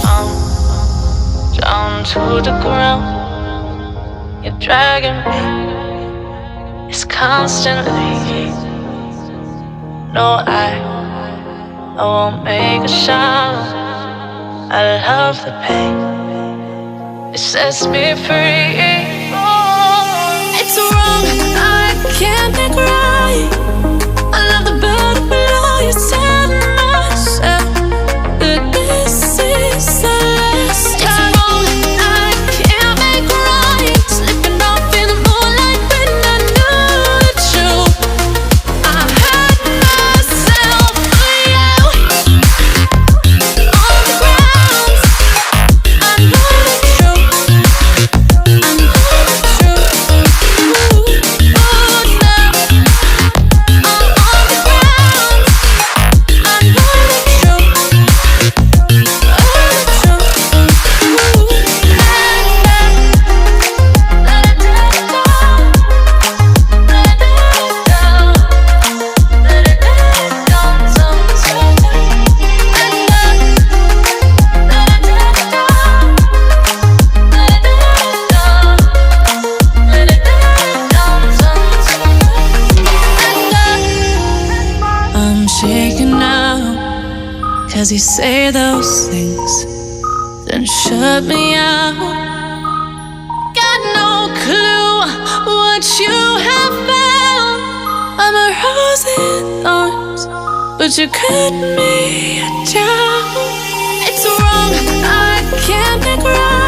I'm down to the ground. You're dragging me. It's constantly. No, I won't make a sound. I love the pain. It sets me free. It's wrong, I can't make right. I love the bird below. You said myself that this is the last time. It's wrong, I can't make right. Slipping off in the moonlight when I knew the truth. I hurt myself for you. On the ground, I know the truth. I know the truth. Oh, now I'm on the ground. I know the truth. Oh, the truth. I'm shaking now, 'cause you say those things, then shut me out. Got no clue what you have found. I'm a rose in thorns, but you cut me down. It's wrong, I can't make right.